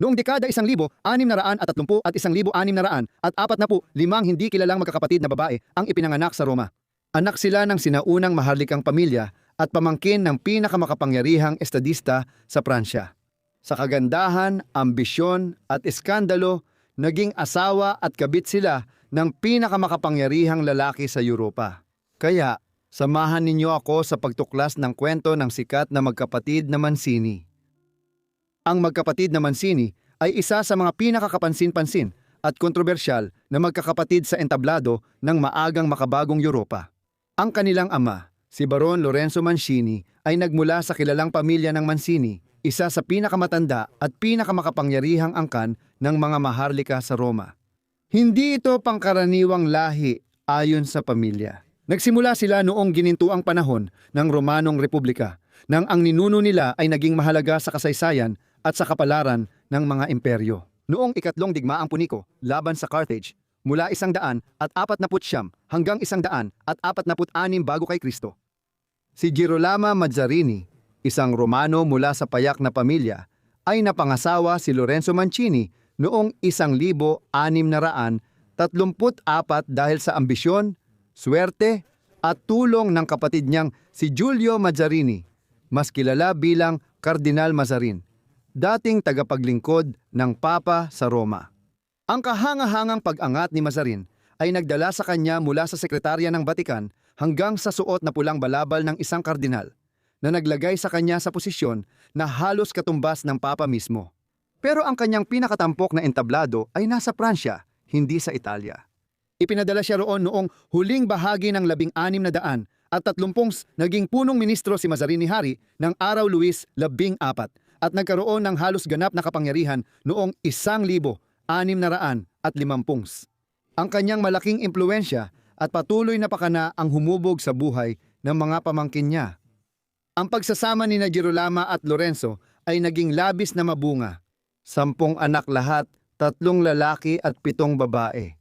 Noong dekada 1630 at 1645 hindi kilalang magkakapatid na babae ang ipinanganak sa Roma. Anak sila ng sinaunang maharlikang pamilya at pamangkin ng pinakamakapangyarihang estadista sa Pransya. Sa kagandahan, ambisyon at iskandalo, naging asawa at kabit sila ng pinakamakapangyarihang lalaki sa Europa. Kaya, samahan ninyo ako sa pagtuklas ng kwento ng sikat na magkapatid na Mancini. Ang magkapatid na Mancini ay isa sa mga pinakakapansin-pansin at kontrobersyal na magkakapatid sa entablado ng maagang makabagong Europa. Ang kanilang ama, si Baron Lorenzo Mancini, ay nagmula sa kilalang pamilya ng Mancini, isa sa pinakamatanda at pinakamakapangyarihang angkan ng mga maharlika sa Roma. Hindi ito pangkaraniwang lahi ayon sa pamilya. Nagsimula sila noong ginintuang panahon ng Romanong Republika, nang ang ninuno nila ay naging mahalaga sa kasaysayan at sa kapalaran ng mga imperyo. Noong ikatlong digmaang puniko laban sa Carthage, mula 149 hanggang 146 bago kay Kristo. Si Girolamo Mazzarini, isang Romano mula sa payak na pamilya, ay napangasawa si Lorenzo Mancini noong 1634 dahil sa ambisyon, swerte at tulong ng kapatid niyang si Giulio Mazzarini, mas kilala bilang Kardinal Mazarin, dating tagapaglingkod ng Papa sa Roma. Ang kahangahangang pag-angat ni Mazarin ay nagdala sa kanya mula sa sekretarya ng Batikan hanggang sa suot na pulang balabal ng isang kardinal, na naglagay sa kanya sa posisyon na halos katumbas ng Papa mismo. Pero ang kanyang pinakatampok na entablado ay nasa Pransya, hindi sa Italia. Ipinadala siya roon noong huling bahagi ng 1630 naging punong ministro si Mazarin ni Hari ng araw Luis 14 at nagkaroon ng halos ganap na kapangyarihan noong 1650. Ang kanyang malaking impluensya at patuloy na pakana ang humubog sa buhay ng mga pamangkin niya. Ang pagsasama ni Girolamo at Lorenzo ay naging labis na mabunga. 10 anak lahat, 3 lalaki at 7 babae.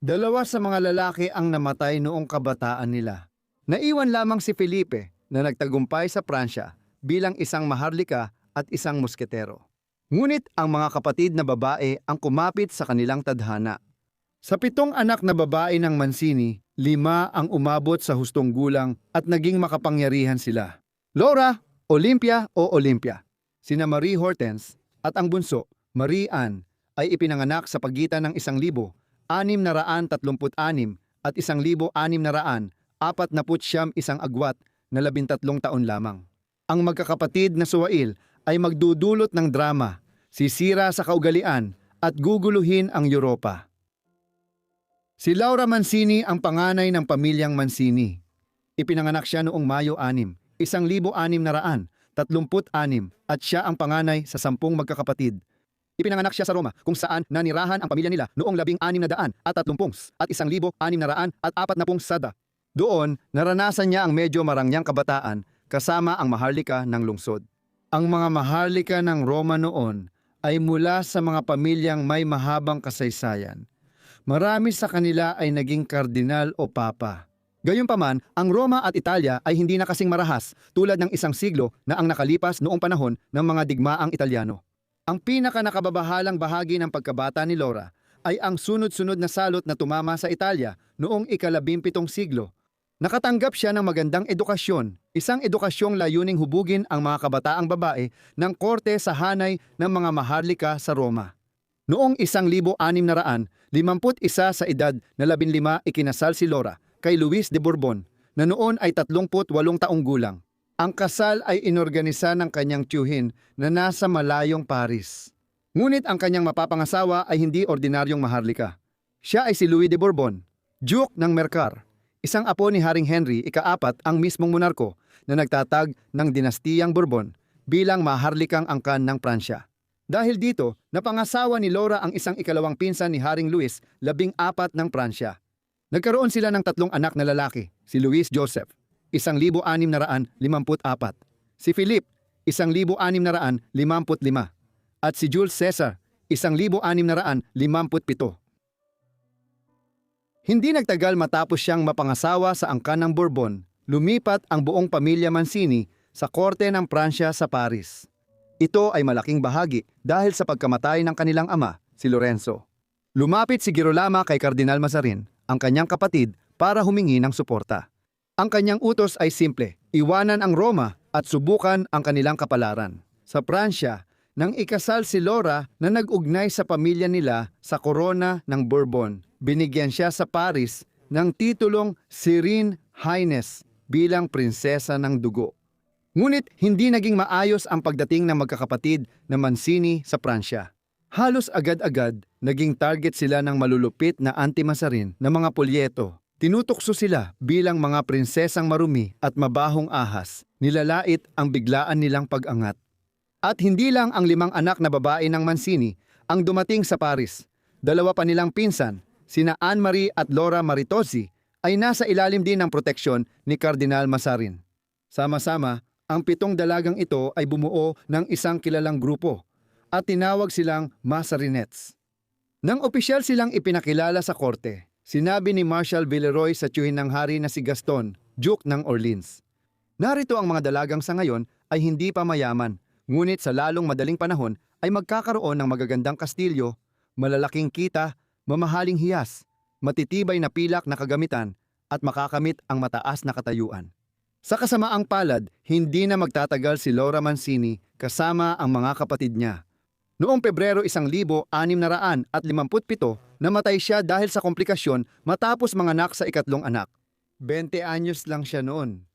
2 sa mga lalaki ang namatay noong kabataan nila. Naiwan lamang si Felipe na nagtagumpay sa Pransya bilang isang maharlika at isang musketero. Ngunit ang mga kapatid na babae ang kumapit sa kanilang tadhana. Sa 7 anak na babae ng Mancini, 5 ang umabot sa hustong gulang at naging makapangyarihan sila. Laura, Olympia o Olympia, sina Marie Hortense at ang bunso, Marie Anne, ay ipinanganak sa pagitan ng 1636 at 1641 agwat na 13 taon lamang. Ang magkakapatid na Suwail ay magdudulot ng drama, sisira sa kaugalian at guguluhin ang Europa. Si Laura Mancini ang panganay ng pamilyang Mancini. Ipinanganak siya noong Mayo 6, 1636 at siya ang panganay sa 10 magkakapatid. Ipinanganak siya sa Roma kung saan nanirahan ang pamilya nila noong 1630 at 1640. Doon, naranasan niya ang medyo marangyang kabataan kasama ang maharlika ng lungsod. Ang mga maharlika ng Roma noon ay mula sa mga pamilyang may mahabang kasaysayan. Marami sa kanila ay naging kardinal o papa. Gayunpaman, ang Roma at Italia ay hindi na kasing marahas tulad ng 1 siglo na ang nakalipas noong panahon ng mga digmaang Italyano. Ang pinaka-nakababahalang bahagi ng pagkabata ni Laura ay ang sunod-sunod na salot na tumama sa Italia noong ika-17 siglo. Nakatanggap siya ng magandang edukasyon, isang edukasyong layuning hubugin ang mga kabataang babae ng korte sa hanay ng mga maharlika sa Roma. Noong 1651 sa edad na 15 ikinasal si Laura kay Luis de Bourbon na noon ay 38 taong gulang. Ang kasal ay inorganisa ng kanyang tiyuhin na nasa malayong Paris. Ngunit ang kanyang mapapangasawa ay hindi ordinaryong maharlika. Siya ay si Louis de Bourbon, Duke ng Mercar, isang apo ni Haring Henry ika-4 ang mismong monarko na nagtatag ng dinastiyang Bourbon bilang maharlikang angkan ng Pransya. Dahil dito, napangasawa ni Laura ang isang ikalawang pinsan ni Haring Louis 14 ng Pransya. Nagkaroon sila ng 3 anak na lalaki, si Louis Joseph, 1654, si Philip, 1655, at si Jules Caesar, 1657. Hindi nagtagal matapos siyang mapangasawa sa angkan ng Bourbon, lumipat ang buong pamilya Mancini sa korte ng Pransya sa Paris. Ito ay malaking bahagi dahil sa pagkamatay ng kanilang ama, si Lorenzo. Lumapit si Girolamo kay Kardinal Mazarin, ang kanyang kapatid, para humingi ng suporta. Ang kanyang utos ay simple, iwanan ang Roma at subukan ang kanilang kapalaran. Sa Pransya, nang ikasal si Laura na nag-ugnay sa pamilya nila sa korona ng Bourbon, binigyan siya sa Paris ng titulong Serene Highness bilang prinsesa ng dugo. Ngunit hindi naging maayos ang pagdating ng magkakapatid na Mancini sa Pransya. Halos agad-agad, naging target sila ng malulupit na anti-Mazarin na mga polyeto. Tinutukso sila bilang mga prinsesang marumi at mabahong ahas. Nilalait ang biglaan nilang pag-angat. At hindi lang ang 5 anak na babae ng Mancini ang dumating sa Paris. 2 pa nilang pinsan, sina Anne-Marie at Laura Maritozzi, ay nasa ilalim din ng proteksyon ni Kardinal Mazarin. Sama-sama, ang 7 dalagang ito ay bumuo ng isang kilalang grupo at tinawag silang Mazarinettes. Nang opisyal silang ipinakilala sa korte, sinabi ni Marshal Villeroy sa tiyuhin ng hari na si Gaston, Duke ng Orleans. Narito ang mga dalagang sa ngayon ay hindi pa mayaman, ngunit sa lalong madaling panahon ay magkakaroon ng magagandang kastilyo, malalaking kita, mamahaling hiyas, matitibay na pilak na kagamitan at makakamit ang mataas na katayuan. Sa kasamaang palad, hindi na magtatagal si Laura Mancini kasama ang mga kapatid niya. Noong Pebrero 1657, namatay siya dahil sa komplikasyon matapos manganak sa ikatlong anak. 20 anyos lang siya noon.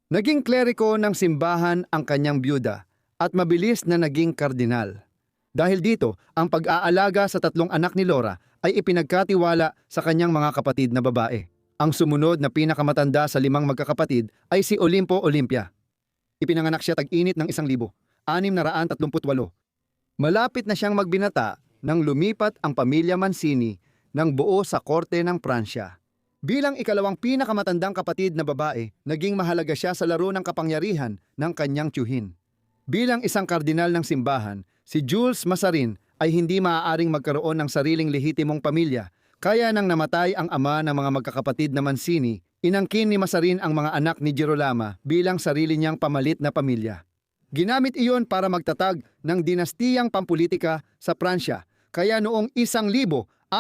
Naging kleriko ng simbahan ang kanyang byuda at mabilis na naging kardinal. Dahil dito, ang pag-aalaga sa 3 anak ni Laura ay ipinagkatiwala sa kanyang mga kapatid na babae. Ang sumunod na pinakamatanda sa 5 magkakapatid ay si Olimpo Olympia. Ipinanganak siya tag-init ng 1638. Malapit na siyang magbinata nang lumipat ang pamilya Mancini ng buo sa korte ng Pransya. Bilang ikalawang pinakamatandang kapatid na babae, naging mahalaga siya sa laro ng kapangyarihan ng kanyang tiyuhin. Bilang isang kardinal ng simbahan, si Jules Mazarin ay hindi maaaring magkaroon ng sariling lehitimong pamilya, kaya nang namatay ang ama ng mga magkakapatid na Mancini, inangkin ni Mazarin ang mga anak ni Girolamo bilang sarili niyang pamalit na pamilya. Ginamit iyon para magtatag ng dinastiyang pampulitika sa Pransya, kaya noong 1657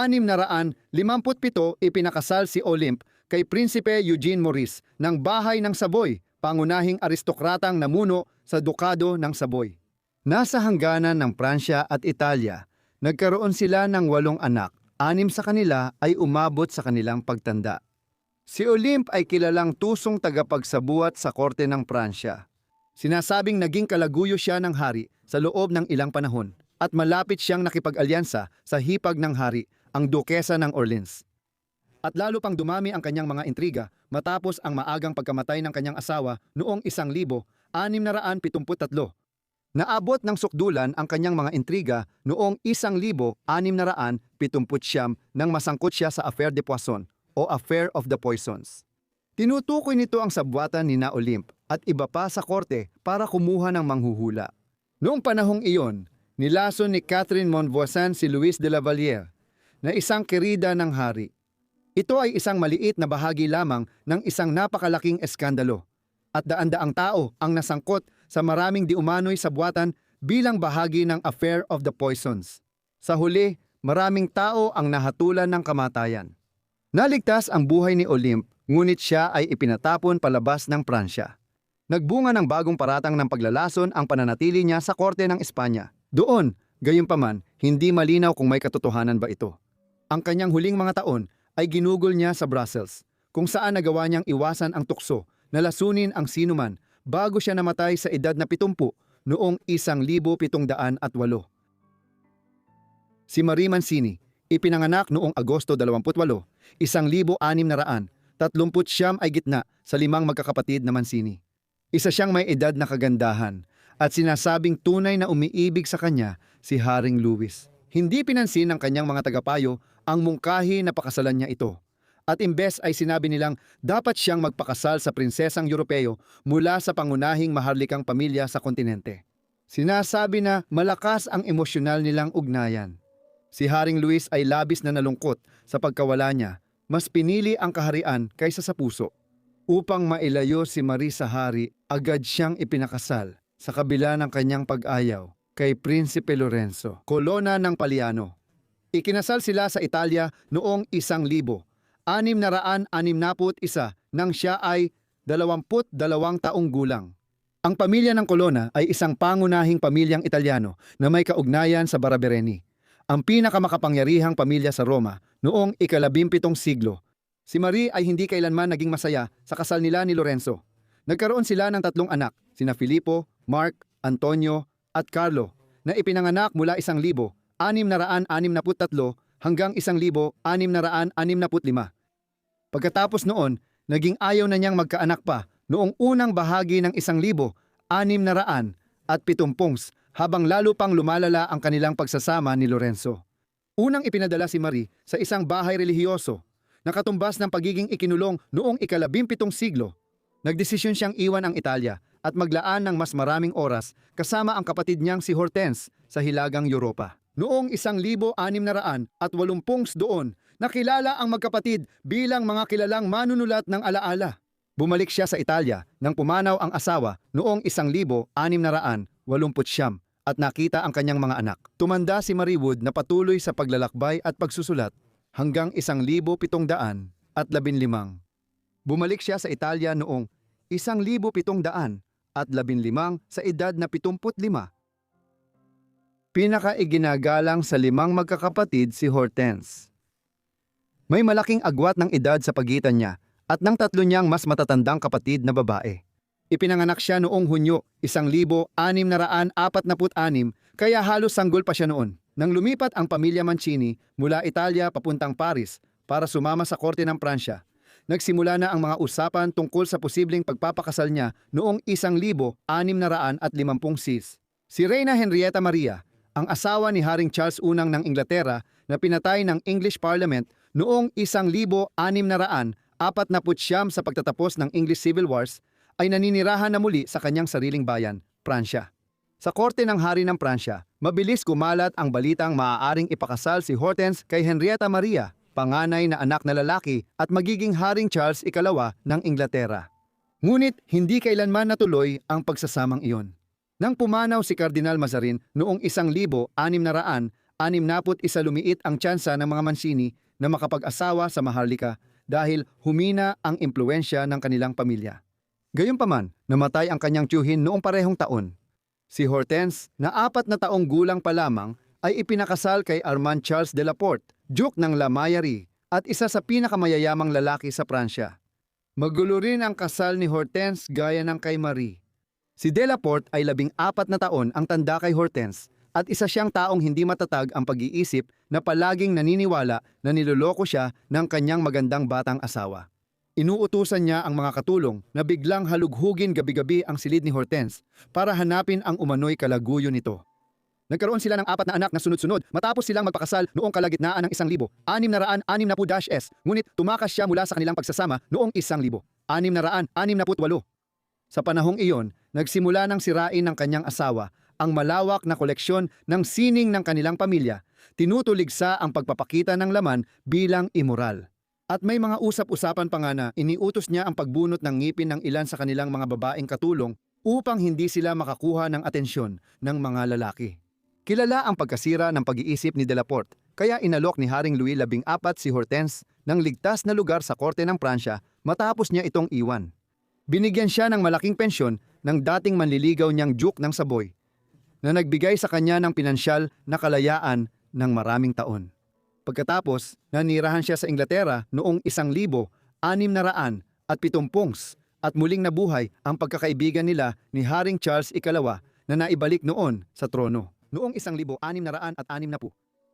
ipinakasal si Olympe kay Prinsipe Eugene Maurice ng Bahay ng Savoy, pangunahing aristokratang namuno sa Dukado ng Savoy. Nasa hangganan ng Pransya at Italia, nagkaroon sila ng 8 anak, 6 sa kanila ay umabot sa kanilang pagtanda. Si Olympe ay kilalang tusong tagapagsabuat sa korte ng Pransya. Sinasabing naging kalaguyo siya ng hari sa loob ng ilang panahon at malapit siyang nakipag-alyansa sa hipag ng hari, ang Dukesa ng Orleans. At lalo pang dumami ang kanyang mga intriga matapos ang maagang pagkamatay ng kanyang asawa noong 1673. Naabot ng sukdulan ang kanyang mga intriga noong 1679 nang masangkot siya sa Affaire de Poisson o Affair of the Poisons. Tinutukoy nito ang sabwatan ni na Olympe at iba pa sa korte para kumuha ng manghuhula. Noong panahong iyon, nilason ni Catherine Montvoisin si Louis de la Vallière na isang kerida ng hari. Ito ay isang maliit na bahagi lamang ng isang napakalaking eskandalo at daan-daang tao ang nasangkot sa maraming di umano'y sabwatan bilang bahagi ng Affair of the Poisons. Sa huli, maraming tao ang nahatulan ng kamatayan. Naligtas ang buhay ni Olympe, ngunit siya ay ipinatapon palabas ng Pransya. Nagbunga ng bagong paratang ng paglalason ang pananatili niya sa korte ng Espanya. Doon, gayunpaman, hindi malinaw kung may katotohanan ba ito. Ang kanyang huling mga taon ay ginugol niya sa Brussels, kung saan nagawa niyang iwasan ang tukso na lasunin ang sinuman bago siya namatay sa edad na 70 noong 1708. Si Marie Mancini, ipinanganak noong Agosto 28, 1639 ay gitna sa 5 magkakapatid na Mancini. Isa siyang may edad na kagandahan at sinasabing tunay na umiibig sa kanya si Haring Louis. Hindi pinansin ng kanyang mga tagapayo ang mungkahi na pakasalan niya ito. At imbes ay sinabi nilang dapat siyang magpakasal sa prinsesang Europeo mula sa pangunahing maharlikang pamilya sa kontinente. Sinasabi na malakas ang emosyonal nilang ugnayan. Si Haring Louis ay labis na nalungkot sa pagkawala niya, mas pinili ang kaharian kaysa sa puso. Upang mailayo si Marie sa hari, agad siyang ipinakasal sa kabila ng kanyang pag-ayaw. kay Prinsipe Lorenzo, kolona ng Paliano. Ikinasal sila sa Italia noong 1661 nang siya ay 22 taong gulang. Ang pamilya ng kolona ay isang pangunahing pamilyang Italyano na may kaugnayan sa Barabereni, ang pinakamakapangyarihang pamilya sa Roma noong ika-17 siglo. Si Marie ay hindi kailanman naging masaya sa kasal nila ni Lorenzo. Nagkaroon sila ng 3 anak, sina Filippo, Mark, Antonio at Carlo, na ipinanganak mula 1663 hanggang 1665. Pagkatapos noon, naging ayaw na niyang magkaanak pa noong unang bahagi ng 1670 habang lalo pang lumalala ang kanilang pagsasama ni Lorenzo. Unang ipinadala si Marie sa isang bahay relihiyoso na katumbas ng pagiging ikinulong noong ika-17 siglo. Nagdesisyon siyang iwan ang Italia at maglaan ng mas maraming oras kasama ang kapatid niyang si Hortense sa Hilagang Europa. Noong 1680 doon, nakilala ang magkapatid bilang mga kilalang manunulat ng alaala. Bumalik siya sa Italia nang pumanaw ang asawa noong 1689 at nakita ang kanyang mga anak. Tumanda si Marie Wood na patuloy sa paglalakbay at pagsusulat hanggang 1715. Bumalik siya sa Italia noong 1715 sa edad na 75. Pinakaiginagalang sa 5 magkakapatid si Hortense. May malaking agwat ng edad sa pagitan niya at ng 3 niyang mas matatandang kapatid na babae. Ipinanganak siya noong Hunyo 1646 kaya halos sanggol pa siya noon. Nang lumipat ang pamilya Mancini mula Italia papuntang Paris para sumama sa korte ng Pransya, nagsimula na ang mga usapan tungkol sa posibleng pagpapakasal niya noong 1650. Si Reyna Henrietta Maria, ang asawa ni Haring Charles I ng Inglaterra na pinatay ng English Parliament noong 1649 sa pagtatapos ng English Civil Wars, ay naninirahan na muli sa kanyang sariling bayan, Pransya. Sa korte ng hari ng Pransya, mabilis kumalat ang balitang maaaring ipakasal si Hortense kay Henrietta Maria, panganay na anak na lalaki at magiging Haring Charles II ng Inglaterra. Ngunit hindi kailanman natuloy ang pagsasamang iyon. Nang pumanaw si Kardinal Mazarin noong 1661, lumiit ang tsansa ng mga Mancini na makapag-asawa sa Maharlika dahil humina ang impluensya ng kanilang pamilya. Gayunpaman, namatay ang kanyang tiyuhin noong parehong taon. Si Hortense, na 4 na taong gulang pa lamang, ay ipinakasal kay Armand Charles de Laporte, Duke ng La Meilleraie, at isa sa pinakamayayamang lalaki sa Pransya. Magulo rin ang kasal ni Hortense gaya ng kay Marie. Si de Laporte ay 14 na taon ang tanda kay Hortense at isa siyang taong hindi matatag ang pag-iisip na palaging naniniwala na niloloko siya ng kanyang magandang batang asawa. Inuutusan niya ang mga katulong na biglang halughugin gabi-gabi ang silid ni Hortense para hanapin ang umano'y kalaguyo nito. Nagkaroon sila ng 4 na anak na sunod-sunod matapos silang magpakasal noong kalagitnaan ng 1660s, ngunit tumakas siya mula sa kanilang pagsasama noong 1668. Sa panahong iyon, nagsimula ng sirain ng kanyang asawa ang malawak na koleksyon ng sining ng kanilang pamilya, tinutuligsa ang pagpapakita ng laman bilang immoral. At may mga usap-usapan pa nga na iniutos niya ang pagbunot ng ngipin ng ilan sa kanilang mga babaeng katulong upang hindi sila makakuha ng atensyon ng mga lalaki. Kilala ang pagkasira ng pag-iisip ni de Laporte, kaya inalok ni Haring Louis XIV si Hortense ng ligtas na lugar sa korte ng Pransya matapos niya itong iwan. Binigyan siya ng malaking pensyon ng dating manliligaw niyang Duke ng Savoy, na nagbigay sa kanya ng pinansyal na kalayaan ng maraming taon. Pagkatapos, nanirahan siya sa Inglaterra noong 1670 at muling nabuhay ang pagkakaibigan nila ni Haring Charles II na naibalik noon sa trono. Noong 1660,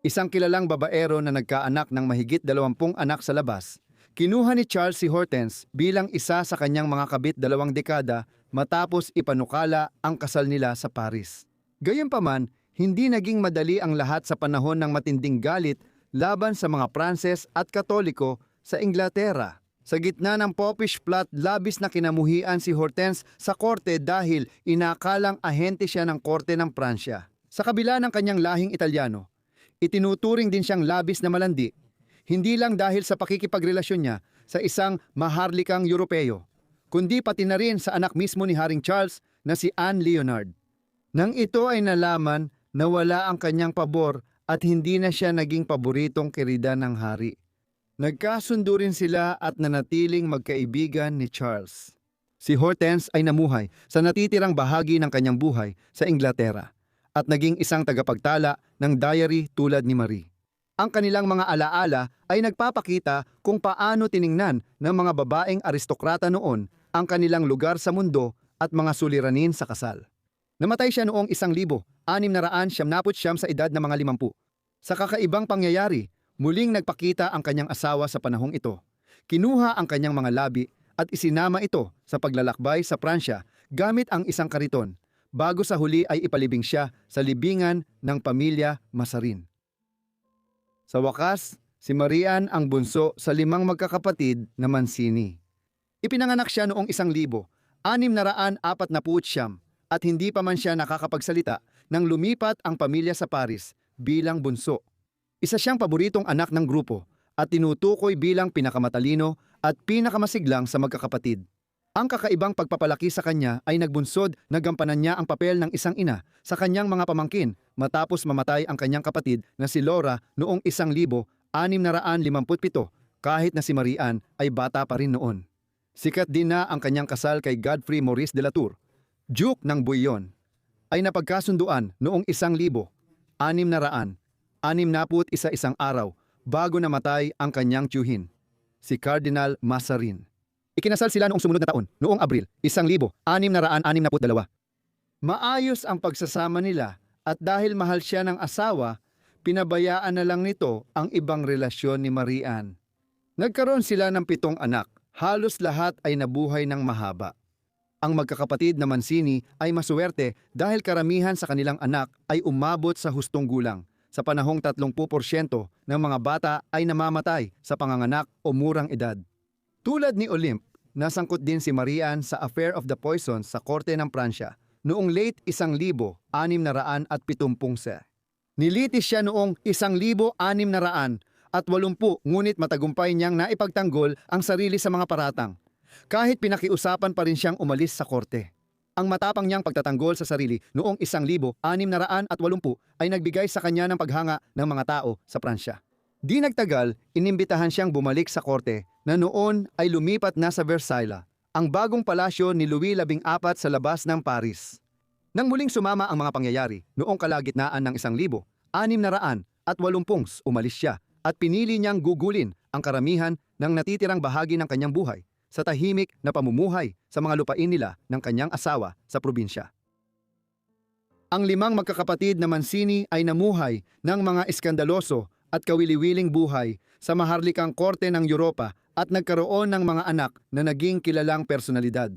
isang kilalang babaero na nagkaanak ng mahigit 20 anak sa labas, kinuha ni Charles si Hortense bilang isa sa kanyang mga kabit 2 dekada matapos ipanukala ang kasal nila sa Paris. Gayunpaman, hindi naging madali ang lahat sa panahon ng matinding galit laban sa mga Pranses at Katoliko sa Inglaterra. Sa gitna ng Popish plot, labis na kinamuhian si Hortense sa korte dahil inakalang ahente siya ng korte ng Pransya. Sa kabila ng kanyang lahing Italyano, itinuturing din siyang labis na malandi, hindi lang dahil sa pakikipagrelasyon niya sa isang maharlikang Europeo, kundi pati na rin sa anak mismo ni Haring Charles na si Anne Leonard. Nang ito ay nalaman, nawala ang kanyang pabor at hindi na siya naging paboritong kirida ng hari. Nagkasundo rin sila at nanatiling magkaibigan ni Charles. Si Hortense ay namuhay sa natitirang bahagi ng kanyang buhay sa Inglaterra at naging isang tagapagtala ng diary tulad ni Marie. Ang kanilang mga alaala ay nagpapakita kung paano tiningnan ng mga babaeng aristokrata noon ang kanilang lugar sa mundo at mga suliranin sa kasal. Namatay siya noong 1679 sa edad na mga 50. Sa kakaibang pangyayari, muling nagpakita ang kanyang asawa sa panahong ito. Kinuha ang kanyang mga labi at isinama ito sa paglalakbay sa Pransya gamit ang isang kariton, bago sa huli ay ipalibing siya sa libingan ng pamilya Mazarin. Sa wakas, si Marian ang bunso sa 5 magkakapatid na Mancini. Ipinanganak siya noong 1649 at hindi pa man siya nakakapagsalita nang lumipat ang pamilya sa Paris bilang bunso. Isa siyang paboritong anak ng grupo at tinutukoy bilang pinakamatalino at pinakamasiglang sa magkakapatid. Ang kakaibang pagpapalaki sa kanya ay nagbunsod na gampanan niya ang papel ng isang ina sa kanyang mga pamangkin matapos mamatay ang kanyang kapatid na si Laura noong 1657 kahit na si Marian ay bata pa rin noon. Sikat din na ang kanyang kasal kay Godfrey Maurice de la Tour, Duke ng Bouillon, ay napagkasunduan noong 1661 araw bago namatay ang kanyang tiyuhin, si Cardinal Mazarin. Ikinasal sila noong sumunod na taon, noong Abril 1662. Maayos ang pagsasama nila at dahil mahal siya ng asawa, pinabayaan na lang nito ang ibang relasyon ni Marian. Nagkaroon sila ng 7 anak, halos lahat ay nabuhay ng mahaba. Ang magkakapatid na Mancini ay masuwerte dahil karamihan sa kanilang anak ay umabot sa hustong gulang. Sa panahong 30% ng mga bata ay namamatay sa panganganak o murang edad. Tulad ni Olympe, nasangkot din si Marian sa Affair of the Poisons sa korte ng Pransya noong late 1670. Nilitis siya noong 1680 ngunit matagumpay niyang naipagtanggol ang sarili sa mga paratang. Kahit pinakiusapan pa rin siyang umalis sa korte. Ang matapang niyang pagtatanggol sa sarili noong 1680 ay nagbigay sa kanya ng paghanga ng mga tao sa Pransya. Di nagtagal, inimbitahan siyang bumalik sa korte na noon ay lumipat na sa Versailles, ang bagong palasyo ni Louis XIV sa labas ng Paris. Nang muling sumama ang mga pangyayari, noong kalagitnaan ng 1680, umalis siya at pinili niyang gugulin ang karamihan ng natitirang bahagi ng kanyang buhay sa tahimik na pamumuhay sa mga lupain nila ng kanyang asawa sa probinsya. Ang 5 magkakapatid na Mancini ay namuhay ng mga iskandaloso at kawili-wiling buhay sa maharlikang korte ng Europa at nagkaroon ng mga anak na naging kilalang personalidad.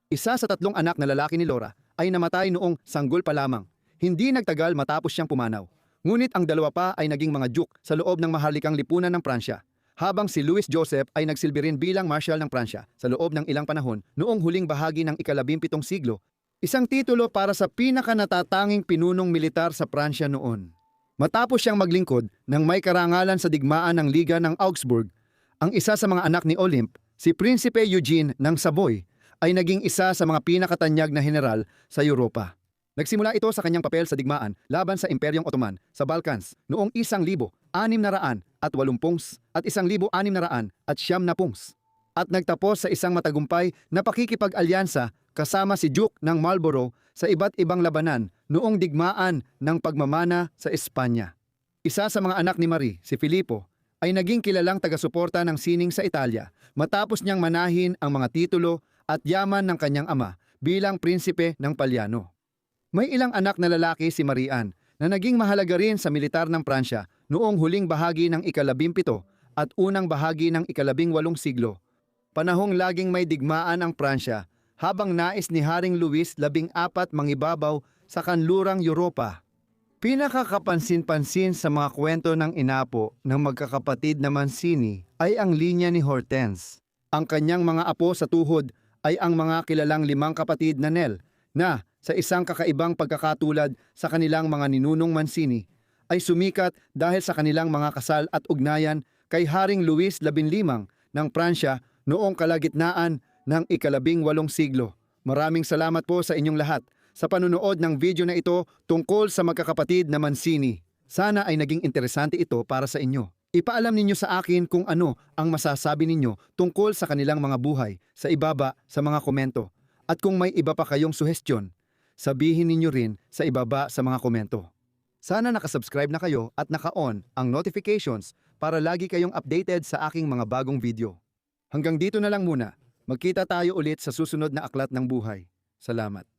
Isa sa 3 anak na lalaki ni Laura ay namatay noong sanggol pa lamang. Hindi nagtagal matapos siyang pumanaw. Ngunit ang 2 pa ay naging mga duke sa loob ng maharlikang lipunan ng Pransya, habang si Louis Joseph ay nagsilbi rin bilang marshal ng Pransya sa loob ng ilang panahon noong huling bahagi ng ika-17 siglo, isang titulo para sa pinakanatatanging pinunong militar sa Pransya noon. Matapos siyang maglingkod ng may karangalan sa digmaan ng Liga ng Augsburg, ang isa sa mga anak ni Olympe, si Prinsipe Eugene ng Savoy, ay naging isa sa mga pinakatanyag na general sa Europa. Nagsimula ito sa kanyang papel sa digmaan laban sa Imperyong Ottoman sa Balkans noong 1680 at 1690 at nagtapos sa isang matagumpay na pakikipag-alyansa kasama si Duke ng Marlborough sa iba't ibang labanan noong digmaan ng pagmamana sa Espanya. Isa sa mga anak ni Marie, si Filippo, ay naging kilalang taga-suporta ng sining sa Italia matapos niyang manahin ang mga titulo at yaman ng kanyang ama bilang prinsipe ng Palyano. May ilang anak na lalaki si Marian na naging mahalaga rin sa militar ng Pransya noong huling bahagi ng ika-17 at unang bahagi ng ika-18 siglo. Panahong laging may digmaan ang Pransya habang nais ni Haring Louis XIV mangibabaw sa kanlurang Europa. Pinakakapansin-pansin sa mga kwento ng inapo ng magkakapatid na Mancini ay ang linya ni Hortense. Ang kanyang mga apo sa tuhod ay ang mga kilalang 5 kapatid na Nel na sa isang kakaibang pagkakatulad sa kanilang mga ninunong Mancini ay sumikat dahil sa kanilang mga kasal at ugnayan kay Haring Louis XV ng Pransya noong kalagitnaan ng ika-18 siglo. Maraming salamat po sa inyong lahat sa panunood ng video na ito tungkol sa magkakapatid na Mancini. Sana ay naging interesante ito para sa inyo. Ipaalam ninyo sa akin kung ano ang masasabi ninyo tungkol sa kanilang mga buhay sa ibaba sa mga komento. At kung may iba pa kayong suhestyon, sabihin ninyo rin sa ibaba sa mga komento. Sana nakasubscribe na kayo at naka-on ang notifications para lagi kayong updated sa aking mga bagong video. Hanggang dito na lang muna. Magkita tayo ulit sa susunod na aklat ng buhay. Salamat.